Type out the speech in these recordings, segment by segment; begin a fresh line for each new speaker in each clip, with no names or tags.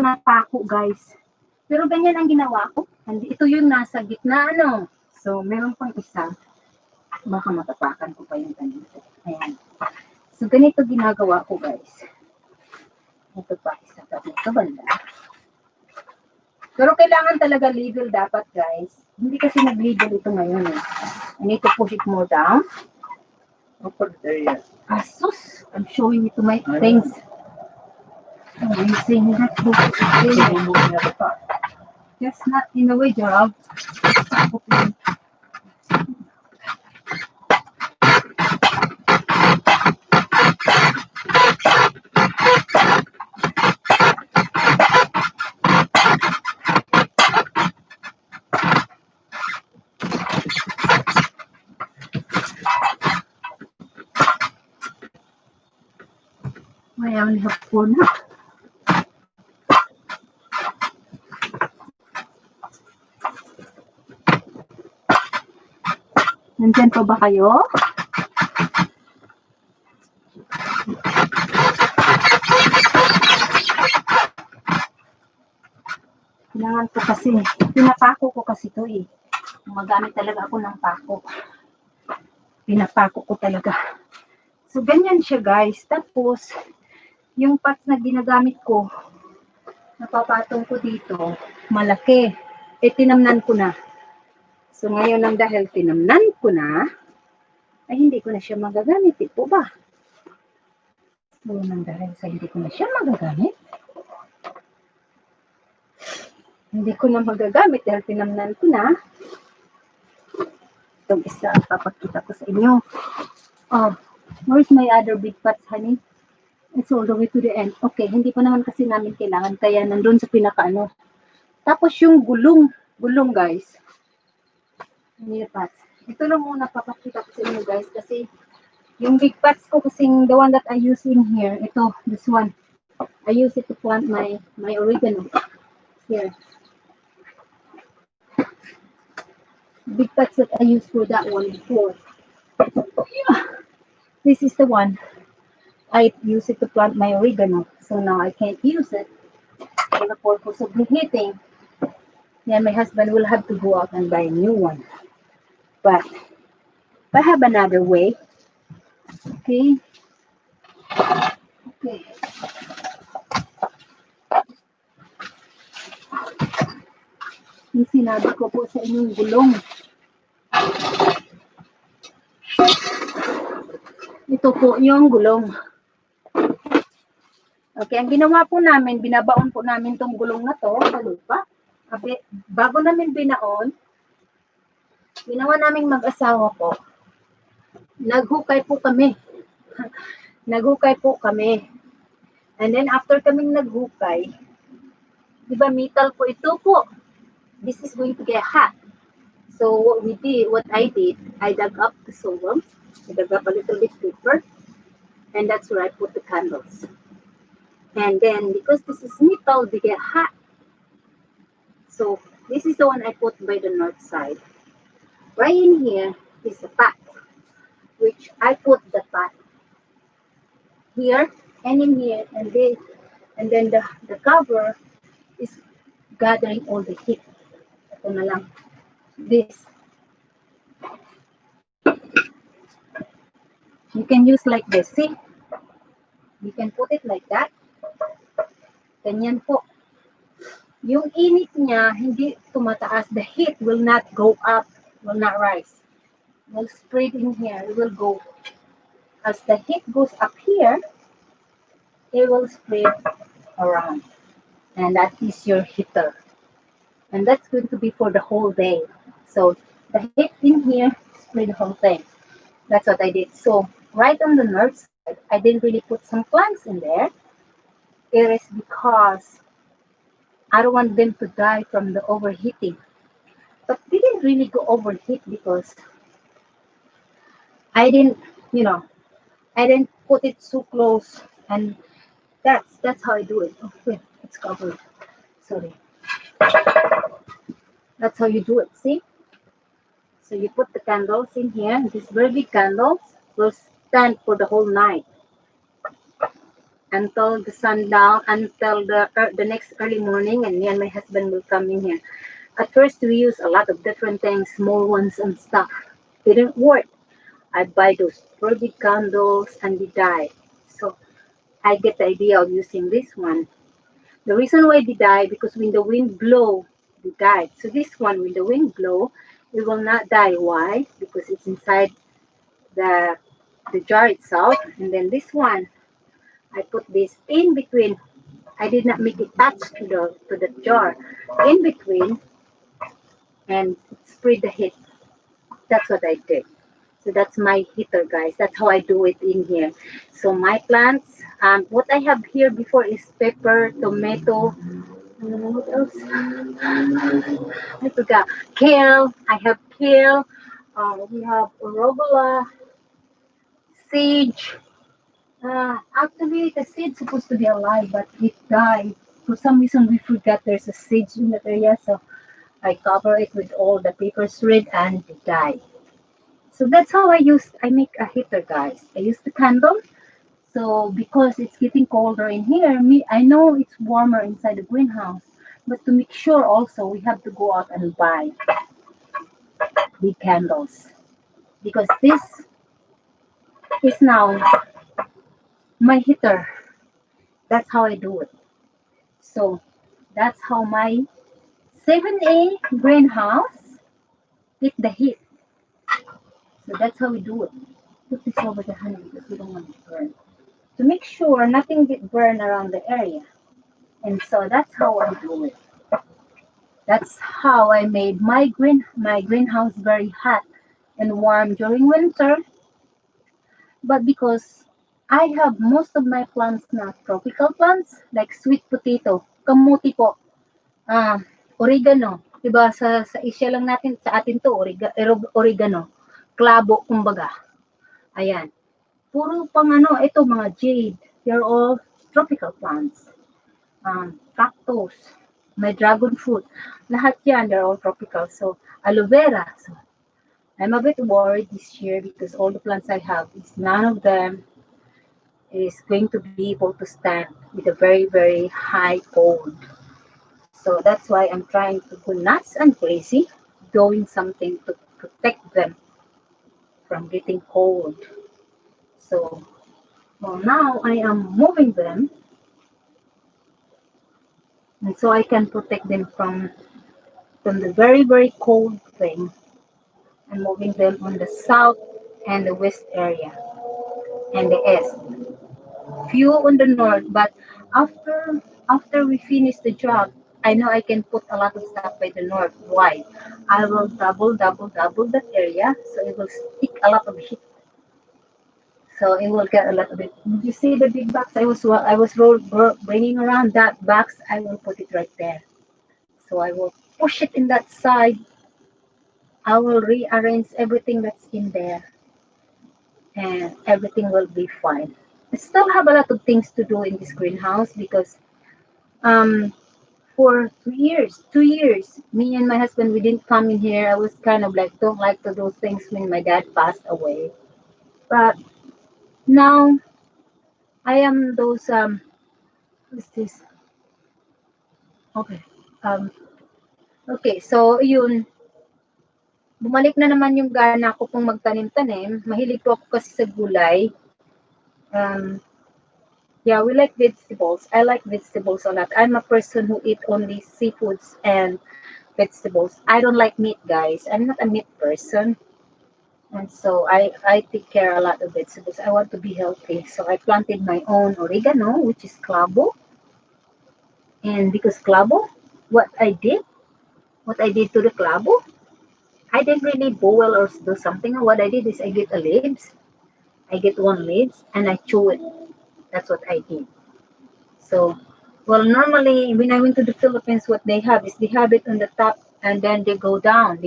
na pako, guys. Pero ganyan ang ginawa ko. Ito yung nasa gitna, ano. So, meron pang isa. Baka matapakan ko pa yung ganito. Ayan. So, ganito ginagawa ko, guys. Ito pa, isa pa dito banda. Pero kailangan talaga level dapat, guys. Hindi kasi nag-level ito ngayon, eh. I need to push it more down. Asus, I'm showing it to my things. Amazing. That's okay. That's not in the way, job. Okay. I only have 4 na. Nandyan pa ba kayo? Kailangan ko kasi, pinapako ko kasi ito eh. Magamit talaga ako ng pako. Pinapako ko talaga. So, ganyan siya, guys. Tapos, yung parts na ginagamit ko, napapatong ko dito, malaki. Tinamnan ko na. So, ngayon lang dahil tinamnan ko na, ay hindi ko na siya magagamit. Ito ba? So, nang dahil sa hindi ko na siya magagamit, hindi ko na magagamit dahil tinamnan ko na. Itong isa, papakita ko sa inyo. Oh, where's my other big pots, honey? It's all the way to the end. Okay, hindi pa naman kasi namin kailangan, kaya nandun sa pinakaano. Tapos yung gulong, guys. Hindi pots. Ito lang muna papakita ko sa inyo, guys, kasi yung big pots ko kasing the one that I use in here, ito, this one. I use it to plant my oregano. Here. Big pots that I used for that one before. Yeah. This is the one. I use it to plant my oregano. So now I can't use it for the purpose of reheating. Then my husband will have to go out and buy a new one. But I have another way. Okay. Okay. Yung sinabi ko po sa inyong gulong. Ito po yung gulong. Okay, ang ginawa po namin, binabaon po namin tong gulong na to sa lupa. Okay, bago namin binaon, ginawa naming mag-asawa po. Naghukay po kami. Naghukay po kami. And then after kaming naghukay, di ba metal po ito po. This is going to get hot. So what I did, I dug up the sorghum. I dug up a little bit deeper. And that's where I put the candles. And then because this is metal, they get hot. So this is the one I put by the north side. Right in here is the pot, which I put the pot here and in here, and then the cover is gathering all the heat. Ito na lang. This. You can use like this, see? You can put it like that. Ganyan po. Yung init niya, hindi tumataas. The heat will not go up, will not rise. It will spread in here. It will go. As the heat goes up here, it will spread around. And that is your heater. And that's going to be for the whole day. So the heat in here spread the whole thing. That's what I did. So right on the north side, I didn't really put some plants in there. It is because I don't want them to die from the overheating. But they didn't really go overheat because I didn't, I didn't put it so close. And that's how I do it. Oh, wait, it's covered. Sorry. That's how you do it, see? So you put the candles in here. These very big candles will stand for the whole night. until the sundown, until the next early morning, and me and my husband will come in here. At first, we use a lot of different things, small ones and stuff. Didn't work. I buy those super big candles and they die. So I get the idea of using this one. The reason why they die, because when the wind blow, they die. So this one, when the wind blow, it will not die. Why? Because it's inside the the jar itself. And then this one, I put this in between. I did not make it touch to the jar. In between, and spread the heat. That's what I did. So that's my heater, guys. That's how I do it in here. So my plants, what I have here before is pepper, tomato, what else? I forgot. Kale. I have kale. We have arugula, sage. Actually, the seed's supposed to be alive, but it died. For some reason, we forgot there's a sage in that area, so I cover it with all the paper thread and it died. So that's how I make a heater, guys. I use the candle. So because it's getting colder in here, I know it's warmer inside the greenhouse. But to make sure also, we have to go out and buy the candles. Because this is now my heater. That's how I do it. So that's how my 7A greenhouse get the heat. So that's how we do it. Put this over the honey because we don't want it to burn. To make sure nothing get burned around the area. And so that's how I do it. That's how I made my greenhouse very hot and warm during winter. But because I have most of my plants na tropical plants, like sweet potato, kamuti po, ah, oregano. Diba sa Asia lang natin, sa atin to, oregano. Klabo, kumbaga. Ayan. Puro pang ano, ito mga jade. They're all tropical plants. Cactus, may dragon fruit. Lahat yan, they're all tropical. So, aloe vera. So, I'm a bit worried this year because all the plants I have is none of them is going to be able to stand with a very, very high cold. So that's why I'm trying to go nuts and crazy, doing something to protect them from getting cold. So, well, now I am moving them, and so I can protect them from the very, very cold thing. I'm moving them on the south and the west area and the east. Few on the north, but after we finish the job, I know I can put a lot of stuff by the north. Why? I will double that area, so it will stick a lot of heat. So it will get a lot of it. Did you see the big box? Bringing around that box. I will put it right there. So I will push it in that side. I will rearrange everything that's in there, and everything will be fine. I still have a lot of things to do in this greenhouse because um for 2 years, 2 years, me and my husband we didn't come in here. I was kind of like don't like to do things when my dad passed away. But now I am those what's this? Okay. Um okay, so yun, bumalik na naman yung gana ko pong magtanim-tanim. Mahilig po ako kasi sa gulay. Um Yeah, we like vegetables. I like vegetables a lot. I'm a person who eat only seafoods and vegetables. I don't like meat, guys. I'm not a meat person. And so I take care a lot of vegetables. I want to be healthy. So I planted my own oregano, which is clavo. And because clavo, what I did, what I did to the clavo, I didn't really boil or do something. What I did is I get a leaves. I get one leaves and I chew it. That's what I did. So, well, normally when I went to the Philippines, what they have is they have it on the top and then they go down.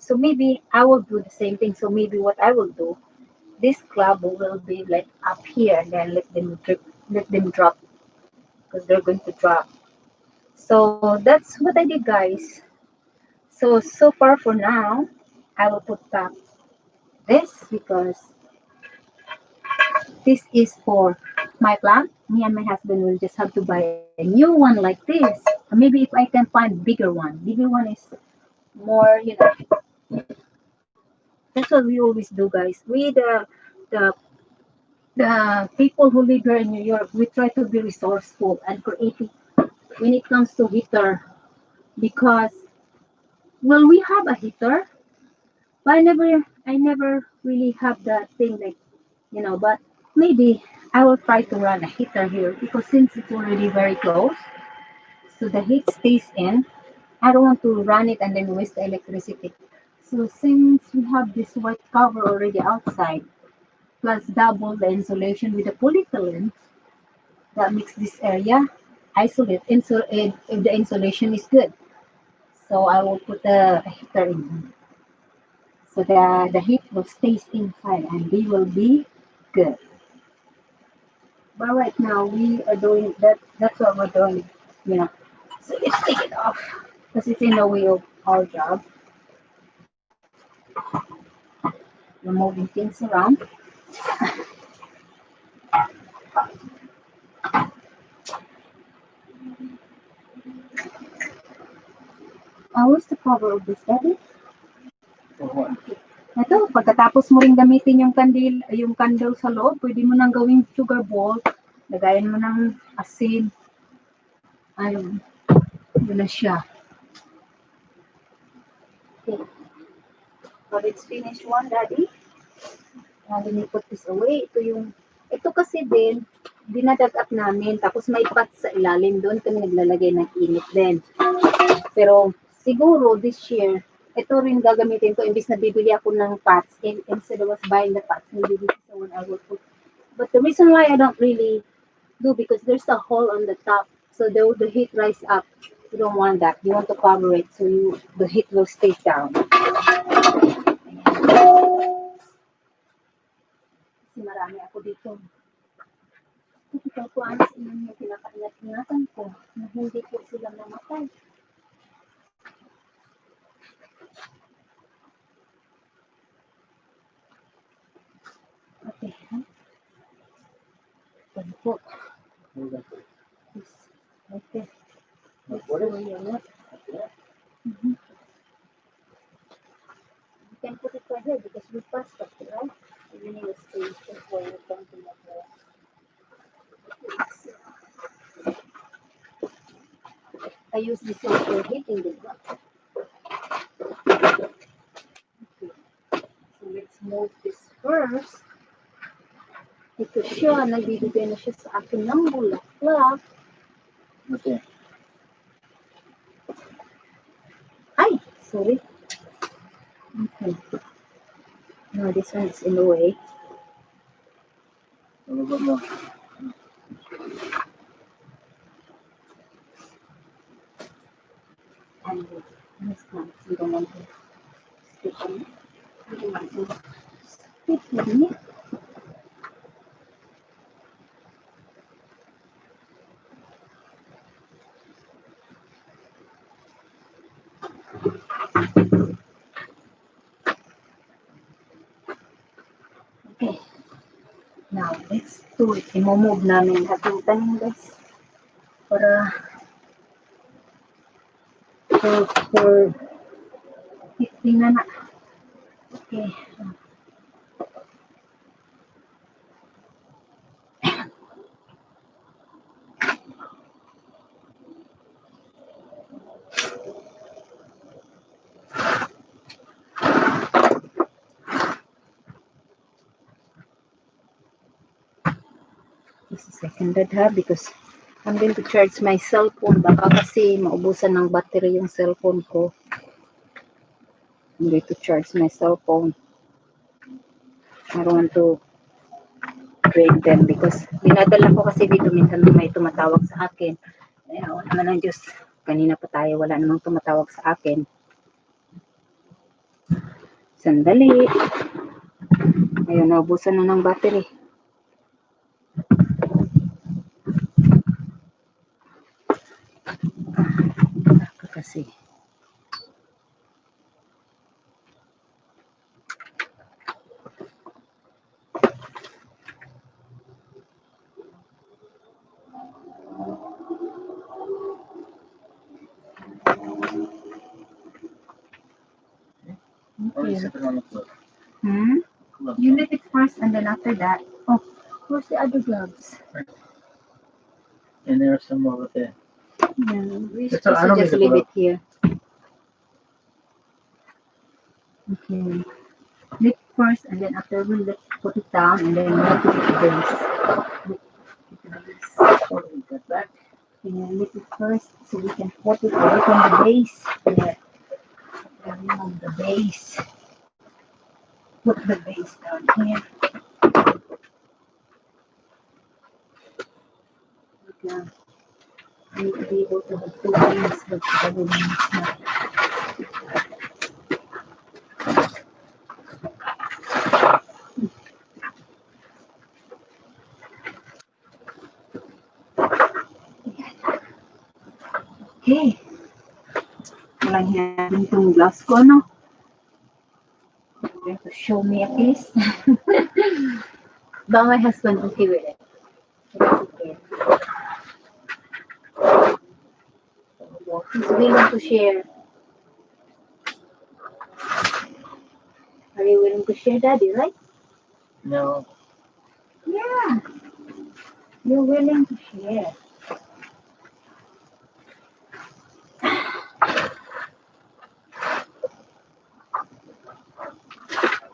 So maybe I will do the same thing. So maybe what I will do, this club will be like up here and then let them drop because they're going to drop. So that's what I did, guys. So far for now, I will put back this because this is for my plan, me and my husband will just have to buy a new one like this. Maybe if I can find bigger one is more, that's what we always do, guys. The the people who live here in New York, we try to be resourceful and creative when it comes to heater, because well, we have a heater, but I never really have that thing like, but maybe I will try to run a heater here, because since it's already very close, so the heat stays in. I don't want to run it and then waste the electricity. So since we have this white cover already outside, plus double the insulation with the polyethylene, that makes this area isolate. If the insulation is good, so I will put the heater in, so the heat will stays inside and we will be good. But right now we are doing that. That's what we're doing. You know. So let's take it off because it's in the way of our job. We're moving things around. Where's the cover of this, Daddy? Ito, pagkatapos mo ring gamitin yung candle sa loob, pwede mo nang gawing sugar ball. Lagayan mo ng asin. Ayun, yun na siya. Okay. So let's finish one, Daddy. Let me put this away. Ito kasi din, dinadag-up namin. Tapos may pot sa ilalim. Doon kami naglalagay ng init din. Pero siguro this year, ito rin gagamitin ko. Imbis na bibili ako ng pots, instead of us buying the pots, maybe this is the one I will put. But the reason why I don't really do, because there's a hole on the top. So the heat rise up. You don't want that. You want to cover it so the heat will stay down. Kasi marami ako dito. Ito po ang yung pinakaingat-ingatan ko na hindi po sila mamatay. Okay. Ito po. Okay. What is it? Mm-hmm. You can put it right here because we passed it, right? You need a space before you come to the floor. I use this one for heating the block. Okay. So let's move this first. Ito siya, nagbibigay na siya sa akin ng bulaklak. Okay. Ay, sorry. Okay. No, this one is in the way. And this one, you don't want to stick on it. You don't want to stick on it. Okay. Now, let's do it. I-move namin lahat ng tanim, guys. Para for tingnan na. Okay. This is seconded ha, because I'm going to charge my cellphone. Baka kasi maubusan ng battery yung cellphone ko. I'm going to charge my cellphone. I don't want to break them because dinadala ko kasi dito minsan may tumatawag sa akin. Wala naman ang Diyos. Kanina pa tayo, wala namang tumatawag sa akin. Sandali. Ayun, naubusan na ng battery. Kasi Hmm? You leave it first and then after that. Oh, where's the other gloves?
And there are some over there.
Yeah, we're
It's
supposed
I don't
to just
need the
leave it
glove.
here. Okay. Lift first and then after we let's put it down and then we'll put it to base.
Oh, we got that.
Yeah, lift it first so we can put it away from the base. Yeah. Remove the base. Put the base down here. Okay. I need to be able to have two things, but the other one is not. Okay. Walang hinahin itong glass ko, no? You're going to show me a piece. But my husband okay with it. It's okay. He's willing to share. Are you willing to share, Daddy, right?
No.
Yeah. You're willing to share.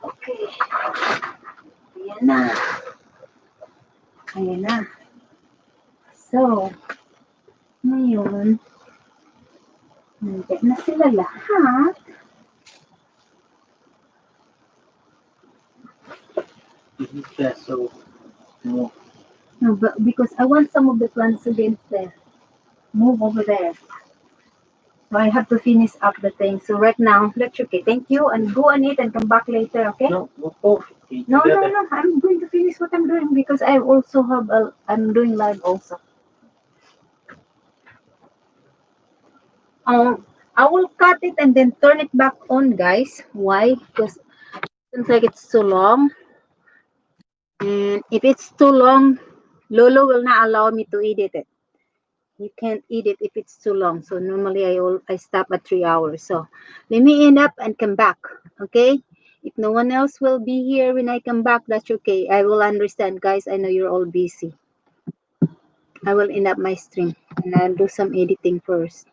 Okay. Ayan na. Ayan na. So, ngayon, nandiyan na sila lahat.
Yeah, so no.
No, but because I want some of the plants against there. Move over there. So I have to finish up the thing. So right now, that's okay. Thank you. And go on it and come back later, okay?
No, we'll both eat
No,
together.
no. I'm going to finish what I'm doing because I also have I'm doing live also. I will cut it and then turn it back on, guys. Why? Because it seems like it's too long. And if it's too long, Lolo will not allow me to edit it. You can't edit if it's too long. So normally I stop at 3 hours. So let me end up and come back. Okay? If no one else will be here when I come back, that's okay. I will understand, guys. I know you're all busy. I will end up my stream and I'll do some editing first.